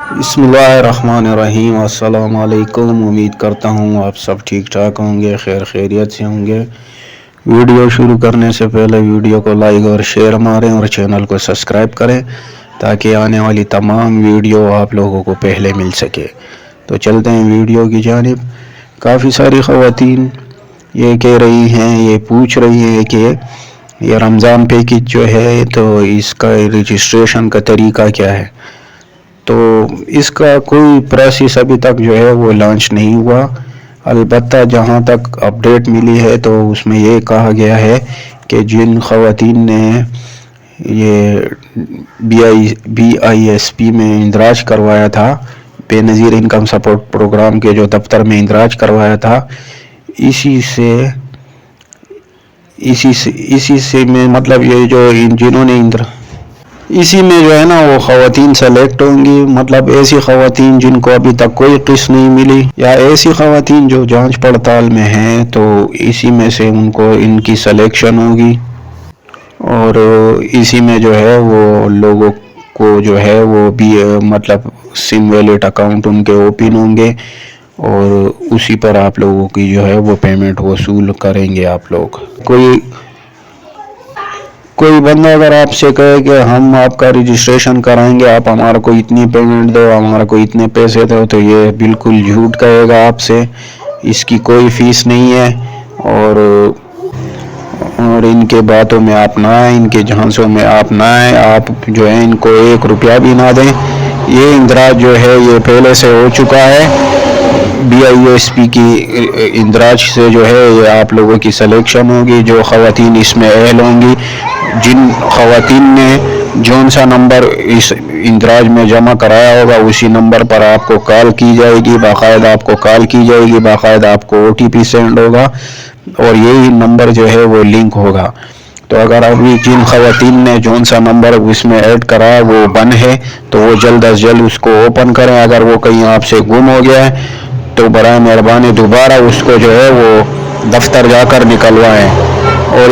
بسم اللہ الرحمن الرحیم، السلام علیکم۔ امید کرتا ہوں آپ سب ٹھیک ٹھاک ہوں گے، خیر خیریت سے ہوں گے۔ ویڈیو شروع کرنے سے پہلے ویڈیو کو لائک اور شیئر ماریں اور چینل کو سبسکرائب کریں تاکہ آنے والی تمام ویڈیو آپ لوگوں کو پہلے مل سکے۔ تو چلتے ہیں ویڈیو کی جانب۔ کافی ساری خواتین یہ کہہ رہی ہیں، یہ پوچھ رہی ہیں کہ یہ رمضان پیکج جو ہے تو اس کا رجسٹریشن کا طریقہ کیا ہے۔ تو اس کا کوئی پروسیس ابھی تک جو ہے وہ لانچ نہیں ہوا، البتہ جہاں تک اپڈیٹ ملی ہے تو اس میں یہ کہا گیا ہے کہ جن خواتین نے یہ BISP میں اندراج کروایا تھا، بے نظیر انکم سپورٹ پروگرام کے جو دفتر میں اندراج کروایا تھا، اسی سے میں مطلب یہ جو جنہوں نے اسی میں جو ہے نا وہ خواتین سلیکٹ ہوں گی، مطلب ایسی خواتین جن کو ابھی تک کوئی قسط نہیں ملی یا ایسی خواتین جو جانچ پڑتال میں ہیں، تو اسی میں سے ان کی سلیکشن ہوگی اور اسی میں جو ہے وہ لوگوں کو جو ہے وہ بھی مطلب سم ویلیٹ اکاؤنٹ ان کے اوپن ہوں گے اور اسی پر آپ لوگوں کی جو ہے وہ پیمنٹ وصول کریں گے آپ لوگ۔ کوئی بندہ اگر آپ سے کہے کہ ہم آپ کا رجسٹریشن کرائیں گے، آپ ہمارا کو اتنی پیمنٹ دو، ہمارا کو اتنے پیسے دو، تو یہ بالکل جھوٹ کہے گا آپ سے۔ اس کی کوئی فیس نہیں ہے اور ان کے باتوں میں آپ نہ آئیں، ان کے جھانسوں میں آپ نہ آئیں، آپ جو ہے ان کو 1 روپیہ بھی نہ دیں۔ یہ اندراج جو ہے یہ پہلے سے ہو چکا ہے، BISP کی اندراج سے جو ہے یہ آپ لوگوں کی سلیکشن ہوگی، جو خواتین اس میں اہل ہوں گی۔ جن خواتین نے جون سا نمبر اس اندراج میں جمع کرایا ہوگا اسی نمبر پر آپ کو کال کی جائے گی، باقاعدہ آپ کو کال کی جائے گی، باقاعدہ آپ کو OTP سینڈ ہوگا اور یہی نمبر جو ہے وہ لنک ہوگا۔ تو اگر ابھی جن خواتین نے جون سا نمبر اس میں ایڈ کرا وہ بند ہے تو وہ جلد از جلد اس کو اوپن کریں۔ اگر وہ کہیں آپ سے گم ہو گیا ہے تو برائے مہربانی دوبارہ اس کو جو ہے وہ دفتر جا کر نکلوائیں اور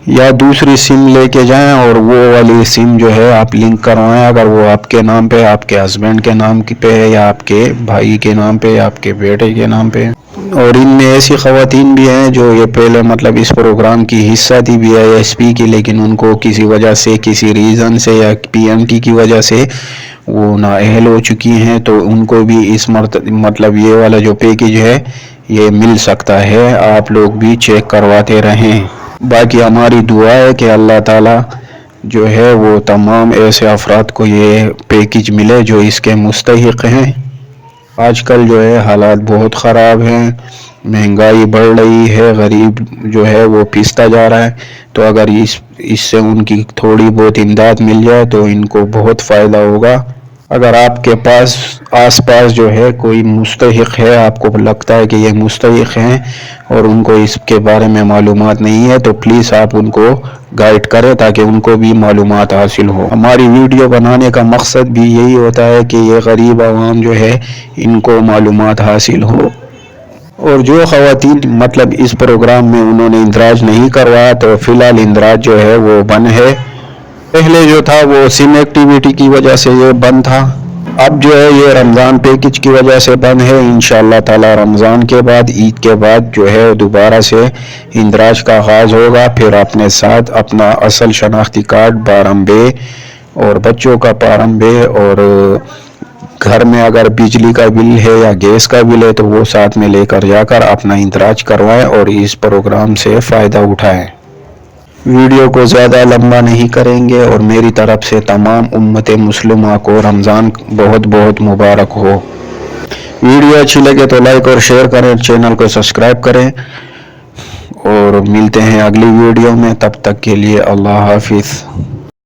یا دوسری سم لے کے جائیں اور وہ والی سم جو ہے آپ لنک کروائیں، اگر وہ آپ کے نام پہ، آپ کے ہسبینڈ کے نام پہ ہے یا آپ کے بھائی کے نام پہ یا آپ کے بیٹے کے نام پہ۔ اور ان میں ایسی خواتین بھی ہیں جو یہ پہلے مطلب اس پروگرام کی حصہ تھی BISP کی، لیکن ان کو کسی وجہ سے، کسی ریزن سے یا PMT کی وجہ سے وہ نااہل ہو چکی ہیں، تو ان کو بھی اس مطلب یہ والا جو پیکج ہے یہ مل سکتا ہے۔ آپ لوگ بھی چیک کرواتے رہیں۔ باقی ہماری دعا ہے کہ اللہ تعالی جو ہے وہ تمام ایسے افراد کو یہ پیکج ملے جو اس کے مستحق ہیں۔ آج کل جو ہے حالات بہت خراب ہیں، مہنگائی بڑھ رہی ہے، غریب جو ہے وہ پستا جا رہا ہے، تو اگر اس سے ان کی تھوڑی بہت امداد مل جائے تو ان کو بہت فائدہ ہوگا۔ اگر آپ کے پاس آس پاس جو ہے کوئی مستحق ہے، آپ کو لگتا ہے کہ یہ مستحق ہیں اور ان کو اس کے بارے میں معلومات نہیں ہے، تو پلیز آپ ان کو گائیڈ کریں تاکہ ان کو بھی معلومات حاصل ہو۔ ہماری ویڈیو بنانے کا مقصد بھی یہی ہوتا ہے کہ یہ غریب عوام جو ہے ان کو معلومات حاصل ہو۔ اور جو خواتین مطلب اس پروگرام میں انہوں نے اندراج نہیں کروایا تو فی الحال اندراج جو ہے وہ بند ہے۔ پہلے جو تھا وہ سم ایکٹیویٹی کی وجہ سے یہ بند تھا، اب جو ہے یہ رمضان پیکج کی وجہ سے بند ہے۔ انشاءاللہ تعالی رمضان کے بعد، عید کے بعد جو ہے دوبارہ سے اندراج کا آغاز ہوگا، پھر اپنے ساتھ اپنا اصل شناختی کارڈ، بارم بے اور بچوں کا بارم بے، اور گھر میں اگر بجلی کا بل ہے یا گیس کا بل ہے تو وہ ساتھ میں لے کر جا کر اپنا اندراج کروائیں اور اس پروگرام سے فائدہ اٹھائیں۔ ویڈیو کو زیادہ لمبا نہیں کریں گے اور میری طرف سے تمام امت مسلمہ کو رمضان بہت بہت مبارک ہو۔ ویڈیو اچھی لگے تو لائک اور شیئر کریں، چینل کو سبسکرائب کریں اور ملتے ہیں اگلی ویڈیو میں، تب تک کے لیے اللہ حافظ۔